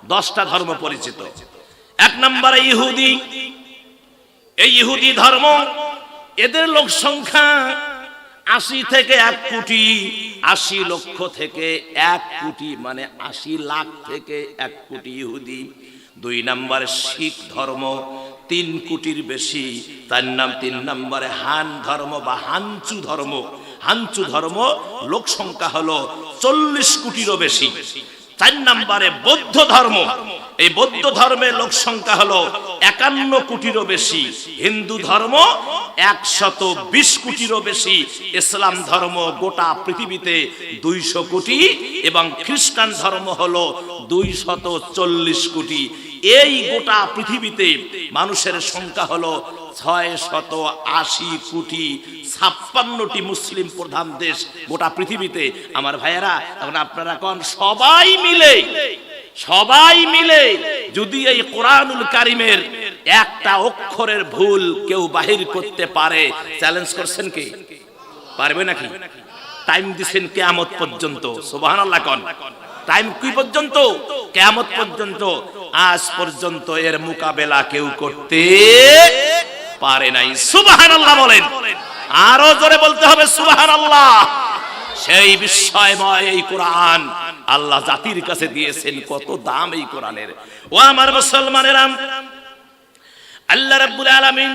10টা ধর্ম পরিচিত। 1 নম্বরে ইহুদি। এই ইহুদি ধর্ম, এদের লোক সংখ্যা 80 থেকে 1 কোটি, 80 লক্ষ থেকে 1 কোটি, মানে 80 লাখ থেকে 1 কোটি ইহুদি। 2 নম্বরে শিখ ধর্ম, 3 কোটির বেশি। 3 নম্বরে হান ধর্ম বা হানচু ধর্ম। হানচু ধর্ম লোক সংখ্যা হলো 40 কোটিরও বেশি। 4 নম্বরে বৌদ্ধ ধর্ম। এই বৌদ্ধ ধর্মের লোক সংখ্যা হলো 51 কোটিরও বেশি। হিন্দু ধর্ম 120 কোটিরও বেশি। ইসলাম ধর্ম গোটা পৃথিবীতে 200 কোটি এবং খ্রিস্টান ধর্ম হলো 240 কোটি। এই গোটা পৃথিবীতে মানুষের সংখ্যা হলো 680 কোটি। 56টি মুসলিম প্রধান দেশ গোটা পৃথিবীতে। আমার ভাইয়েরা, এখন আপনারা কোন সবাই মিলে যদি এই কোরআনুল কারীমের একটা অক্ষরের ভুল কেউ বাহির করতে পারে, চ্যালেঞ্জ করছেন কি? পারবে নাকি? টাইম দিবেন কিয়ামত পর্যন্ত। সুবহানাল্লাহ কোন। টাইম কি পর্যন্ত? কিয়ামত পর্যন্ত। আজ পর্যন্ত এর মোকাবেলা কেউ করতে পারে নাই। সুবহানাল্লাহ বলেন। আরো জোরে বলতে হবে সুবহানাল্লাহ। সেই বিস্ময়ময় এই কোরআন আল্লাহ জাতির কাছে দিয়েছেন। কত দাম এই কোরআনের। ও আমার মুসলমানেরা, আল্লাহ রাব্বুল আলামিন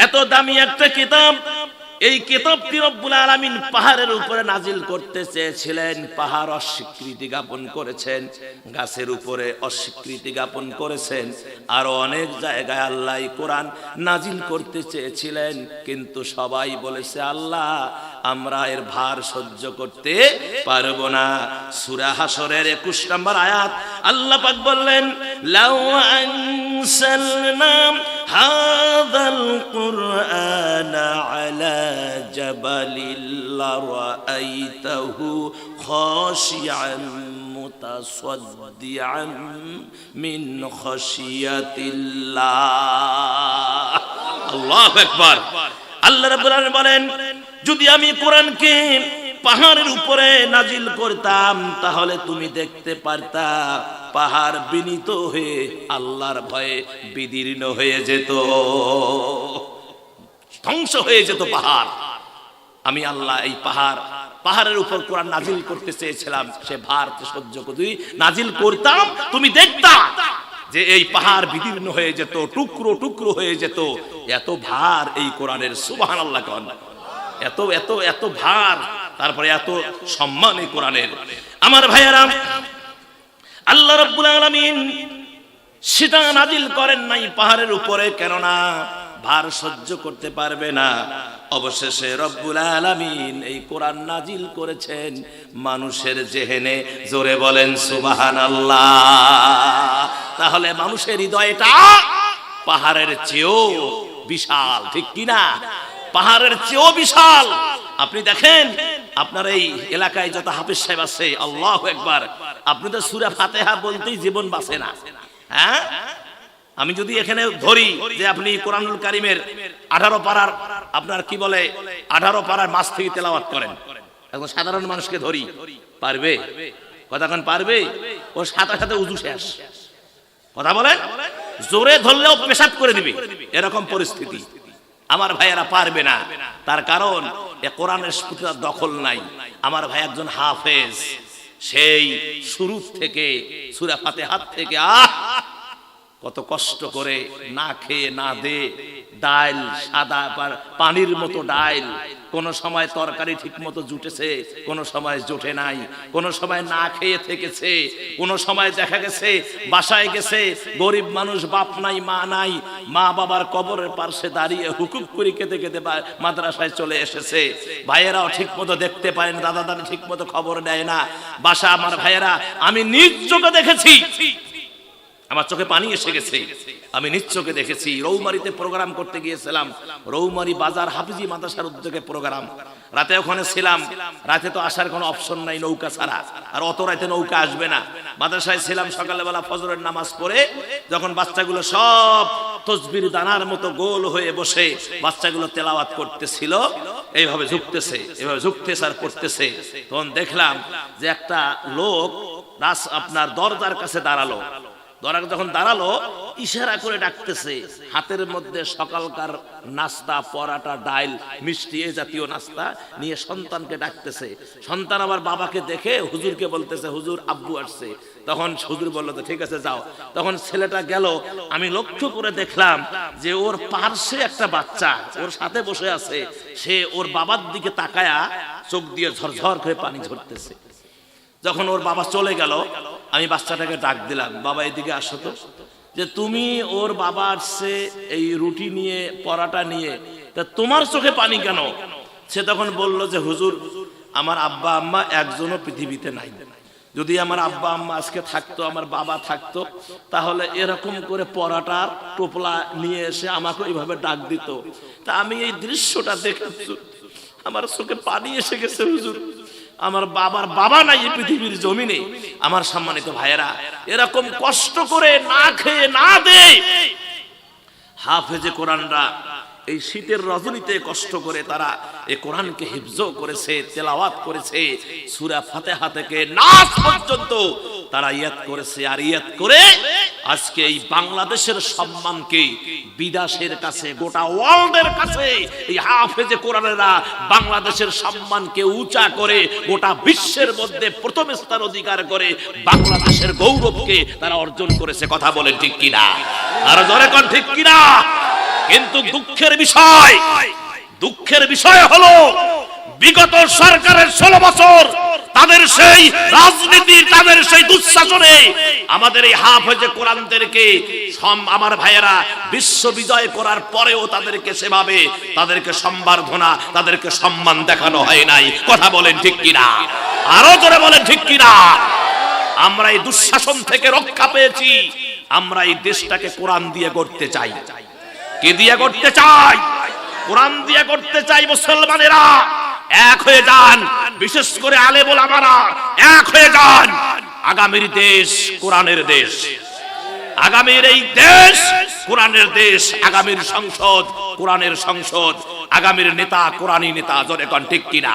এত দামি একটা কিতাব, এই কিতাবটি রব্বুল আলামিন পাহাড়ের উপরে নাজিল করতে চেয়েছিলেন। পাহাড় অস্বীকৃতি জ্ঞাপন করেছেন, গাছের উপরে অস্বীকৃতি জ্ঞাপন করেছেন, আরো অনেক জায়গায় আল্লাহ কোরআন নাজিল করতে চেয়েছিলেন, কিন্তু সবাই বলেছে আল্লাহ আমরা এর ভার সহ্য করতে পারবো না। সূরা হাশরের 21 নম্বর আয়াত আল্লাহ পাক বললেন, লাউ আনসালনা হাযাল কুরআনা আলা জাবালিল লারাআইতাহু খাশিআন মুতাসাদ্দিআন মিন খাশিয়াতিল্লাহ। আল্লাহু আকবার। আল্লাহ রাব্বুল আলামিন বলেন, যদি আমি কোরআনকে পাহাড়ের উপরে নাজিল করতাম তাহলে তুমি দেখতে পারতা পাহাড় বিনীত হয়ে আল্লাহর ভয়ে বিদীর্ণ হয়ে যেত, ধ্বংস হয়ে যেত পাহাড়। আমি আল্লাহ এই পাহাড়ের উপর কোরআন নাজিল করতে চেয়েছিলাম, সে ভার সহ্য করে নাজিল করতাম, তুমি দেখতা যে এই পাহাড় বিদীর্ণ হয়ে যেত, টুকরো টুকরো হয়ে যেত। এত ভার এই কোরআনের। সুবহানাল্লাহ কোন। এত এত এত ভার, তারপরে এত সম্মান এই কোরআনের। আমার ভাইয়েরা, আল্লাহ রাব্বুল আলামিন সেটা নাজিল করেন নাই পাহাড়ের উপরে, কেননা ভার সহ্য করতে পারবে না। অবশেষে রব্বুল আলামিন এই কোরআন নাজিল করেছেন মানুষের জেহেনে। জোরে বলেন সুবহানাল্লাহ। তাহলে মানুষের হৃদয়টা পাহাড়ের চেয়েও বিশাল, ঠিক কিনা? পাহাড়ের চেয়েও বিশাল। আপনি দেখেন আপনার এই এলাকায় যত হাফেজ সাহেব আছে, আল্লাহু আকবার, আপনি তো সূরা ফাতিহা বলতেই জীবন বাঁচে না। হ্যাঁ, আমি যদি এখানে ধরি যে আপনি কোরআনুল কারীমের 18 পারার আপনার কি বলে 18 পারার মাস থেকে তেলাওয়াত করেন, এখন সাধারণ মানুষকে ধরি, পারবে? কতক্ষণ পারবে? ও সাথে সাথে উযু শেষ। কথা বলেন, জোরে ধরলেও পেশাব করে দিবে, এরকম পরিস্থিতি। আমার ভাইয়েরা পারবে না, তার কারণ এ কোরআনের প্রতি দখল নাই। আমার ভাই একজন হাফেজ, সেই শুরু থেকে সূরা ফাতিহা থেকে কত কষ্ট করে না খেয়ে না দে ডাল, সাদা পানির মতো ডাল, কোন সময় তরকারি ঠিক মতো জুটেছে, কোন সময় জোটে নাই, কোন সময় না খেয়ে থেকেছে, কোন সময় দেখা গেছে বাসায় গেছে, গরিব মানুষ, বাপ নাই মা নাই, মা বাবার কবরের পাশে দাঁড়িয়ে হুকুক করে কেঁদে কেঁদে মাদ্রাসায় চলে এসেছে। ভাইয়েরাও ঠিক মতো দেখতে পারেন, দাদা দাদি ঠিক মতো খবর দেয় না বাসা। আমার ভাইয়েরা, আমি নিজ চোখে দেখেছি, আমার চোখে পানি এসে গেছে। আমি নিজ চোখে দেখেছি। রৌমারীতে প্রোগ্রাম করতে গিয়েছিলাম, রৌমারী বাজার হাফিজি মাদ্রাসার উদ্যোগে প্রোগ্রাম। রাতে ওখানে ছিলাম, রাতে তো আসার কোনো অপশন নাই নৌকা ছাড়া, আর অত রাতে নৌকা আসবে না। মাদ্রাসায় ছিলাম, সকালবেলা ফজরের নামাজ পড়ে যখন বাচ্চাগুলো সব তসবির দানার মতো গোল হয়ে বসে বাচ্চাগুলো তেলাওয়াত করতেছিল, এইভাবে ঝুঁকতেছে, এইভাবে ঝুঁকতেছে আর পড়তেছে, তখন দেখলাম যে একটা লোক আপনার দরজার কাছে দাঁড়ালো। যখন দাঁড়ালো ইশারা করে ডাকতেছে, হাতের মধ্যে সকালকার নাস্তা, পরাটা, ডাল, মিষ্টি এ জাতীয় নাস্তা নিয়ে সন্তানকে ডাকতেছে। সন্তান আবার বাবাকে দেখে হুজুরকে বলতেছে, হুজুর আব্বু আসছে। তখন হুজুর বলল তো ঠিক আছে যাও। তখন ছেলেটা গেল। আমি লক্ষ্য করে দেখলাম যে ওর পার্শ্বে একটা বাচ্চা ওর সাথে বসে আছে, সে ওর বাবার দিকে তাকায়া চোখ দিয়ে ঝরঝর করে পানি ঝরতেছে। যখন ওর বাবা চলে গেল আমি বাচ্চাটাকে ডাক দিলাম, বাবা এদিকে আসো তো, যে তুমি ওর বাবা আসছে এই রুটি নিয়ে, পরাটা নিয়ে, তা তোমার চোখে পানি কেন? সে তখন বলল যে হুজুর আমার আব্বা আম্মা একজনও পৃথিবীতে নাই। যদি আমার আব্বা আম্মা আজকে থাকতো, আমার বাবা থাকতো, তাহলে এরকম করে পরাটার টোপলা নিয়ে এসে আমাকে এইভাবে ডাক দিত। তা আমি এই দৃশ্যটা দেখে আমার চোখে পানি এসে গেছে হুজুর। আমার বাবার বাবা নাই এই পৃথিবীর জমিনে। আমার সম্মানিত ভাইয়েরা, এরকম কষ্ট করে না খেয়ে না দেয় হাফেজে কোরআনরা এই শীতের রজনীতে কষ্ট করে তারা এই কোরআনকে হিফজ করেছে, তেলাওয়াত করেছে, সূরা ফাতিহা থেকে নাস পর্যন্ত তারা ইয়াদ করেছে। আর ইয়াদ করে আজকে এই বাংলাদেশের সম্মানকে বিদেশের কাছে, গোটা ওয়ার্ল্ডের কাছে এই হাফেজে কোরআনেরা বাংলাদেশের সম্মানকে উঁচা করে গোটা বিশ্বের মধ্যে প্রথম স্থান অধিকার করে বাংলাদেশের গৌরবকে তারা অর্জন করেছে। কথা বলেন ঠিক কিনা? আর জোরে কোন ঠিক কিনা? কিন্তু দুঃখের বিষয় হলো বিগত সরকারের 16 বছর তাদের সেই রাজনীতি, তাদের সেই দুঃশাসনে আমাদের এই হাফেজে কোরআনদেরকে আমার ভাইয়েরা বিশ্ব বিজয় করার পরেও তাদেরকে সেভাবে তাদেরকে সম্বর্ধনা, তাদেরকে সম্মান দেখানো হয় নাই। কথা বলেন ঠিক কিনা? আরো জোরে বলেন ঠিক কিনা? আমরা এই দুঃশাসন থেকে রক্ষা পেয়েছি। আমরা এই দেশটাকে কোরআন দিয়ে গড়তে চাই। কে দিয়ে করতে চাই? কোরআন দিয়ে করতে চাই। মুসলমানেরা এক হয়ে যান, বিশেষ করে আলেম ওলামারা এক হয়ে যান। আগামীর দেশ কোরআনের দেশ, আগামীর এই দেশ কোরআনের দেশ, আগামীর সংসদ কোরআনের সংসদ, আগামীর নেতা কোরআনী নেতা। জোরে কোন ঠিক কিনা?